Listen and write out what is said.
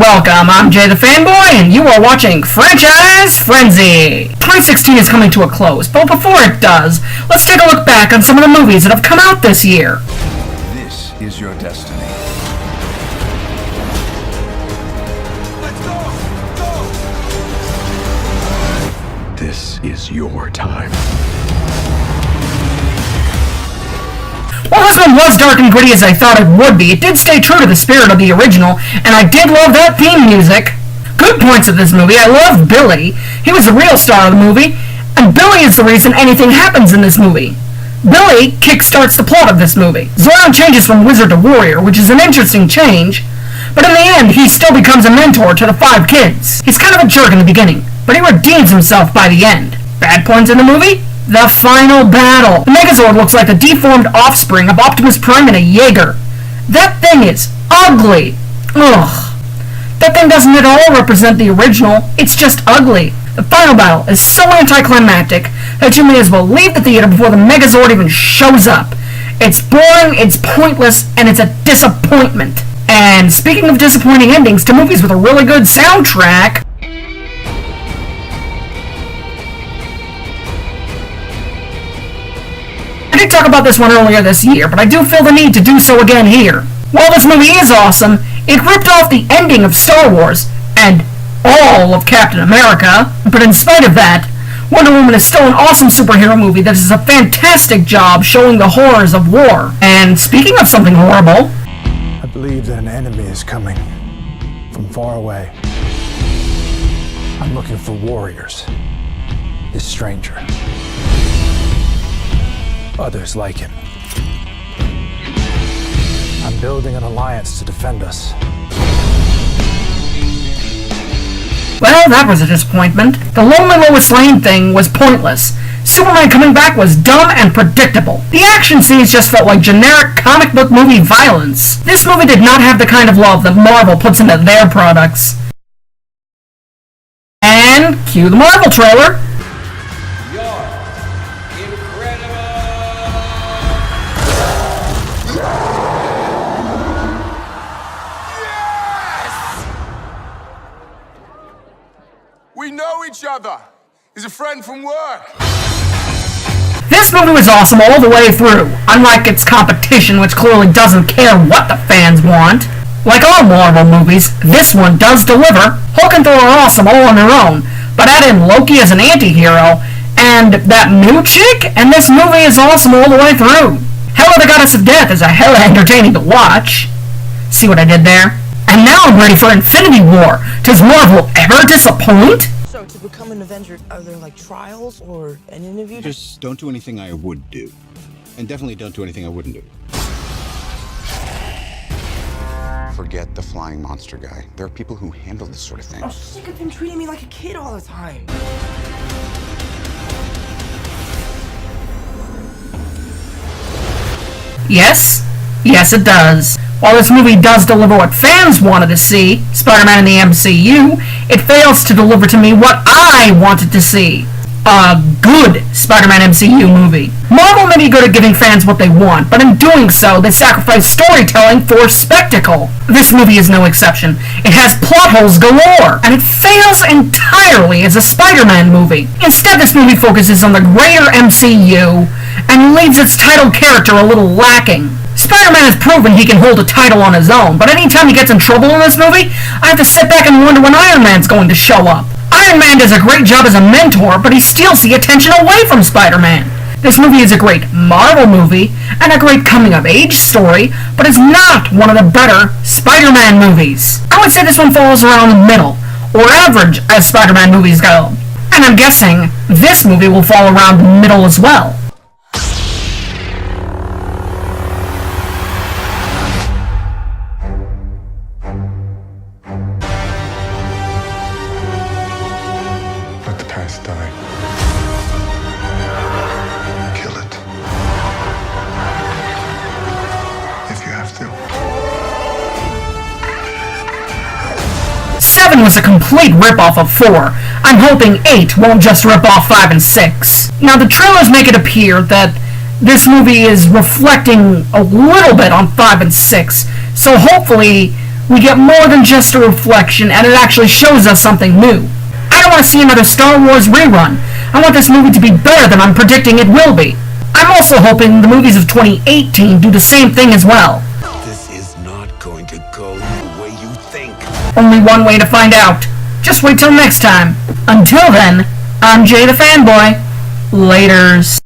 Welcome, I'm Jay the Fanboy, and you are watching Franchise Frenzy! 2016 is coming to a close, but before it does, let's take a look back on some of the movies that have come out this year. This is your destiny. Let's go! This is your time. While this one was dark and gritty as I thought it would be, it did stay true to the spirit of the original, and I did love that theme music. Good points of this movie. I love Billy. He was the real star of the movie, and Billy is the reason anything happens in this movie. Billy kickstarts the plot of this movie. Zoran changes from wizard to warrior, which is an interesting change, but in the end, he still becomes a mentor to the 5 kids. He's kind of a jerk in the beginning, but he redeems himself by the end. Bad points in the movie? The final battle. The Megazord looks like the deformed offspring of Optimus Prime and a Jaeger. That thing is ugly. Ugh. That thing doesn't at all represent the original. It's just ugly. The final battle is so anticlimactic that you may as well leave the theater before the Megazord even shows up. It's boring, it's pointless, and it's a disappointment. And speaking of disappointing endings to movies with a really good soundtrack, I did talk about this one earlier this year, but I do feel the need to do so again here. While this movie is awesome, it ripped off the ending of Star Wars and all of Captain America, but in spite of that, Wonder Woman is still an awesome superhero movie that does a fantastic job showing the horrors of war. And speaking of something horrible, I believe that an enemy is coming from far away. I'm looking for warriors. This stranger. Others like him. I'm building an alliance to defend us. Well, that was a disappointment. The Lonely Lois Lane thing was pointless. Superman coming back was dumb and predictable. The action scenes just felt like generic comic book movie violence. This movie did not have the kind of love that Marvel puts into their products. And cue the Marvel trailer. We know each other. He's a friend from work. This movie was awesome all the way through, unlike its competition, which clearly doesn't care what the fans want. Like all Marvel movies, this one does deliver. Hulk and Thor are awesome all on their own, but add in Loki as an anti-hero, and that new chick, and this movie is awesome all the way through. Hela the Goddess of Death is a hella entertaining to watch. See what I did there? And now I'm ready for Infinity War. Does Marvel ever disappoint? So, to become an Avenger, are there like trials or an interview? Just don't do anything I would do. And definitely don't do anything I wouldn't do. Forget the flying monster guy. There are people who handle this sort of thing. I'm sick of him treating me like a kid all the time. Yes. Yes, it does. While this movie does deliver what fans wanted to see, Spider-Man in the MCU, it fails to deliver to me what I wanted to see. A good Spider-Man MCU movie. Marvel may be good at giving fans what they want, but in doing so, they sacrifice storytelling for spectacle. This movie is no exception. It has plot holes galore, and it fails entirely as a Spider-Man movie. Instead, this movie focuses on the greater MCU, and leaves its title character a little lacking. Spider-Man has proven he can hold a title on his own, but anytime he gets in trouble in this movie, I have to sit back and wonder when Iron Man's going to show up. Iron Man does a great job as a mentor, but he steals the attention away from Spider-Man. This movie is a great Marvel movie, and a great coming-of-age story, but is not one of the better Spider-Man movies. I would say this one falls around the middle, or average as Spider-Man movies go. And I'm guessing this movie will fall around the middle as well. Let the past die. Kill it. If you have to. 7 was a complete rip-off of 4. I'm hoping 8 won't just rip off 5 and 6. Now, the trailers make it appear that this movie is reflecting a little bit on 5 and 6, so hopefully We get more than just a reflection, and it actually shows us something new. I don't want to see another Star Wars rerun. I want this movie to be better than I'm predicting it will be. I'm also hoping the movies of 2018 do the same thing as well. This is not going to go the way you think. Only one way to find out. Just wait till next time. Until then, I'm Jay the Fanboy. Laters.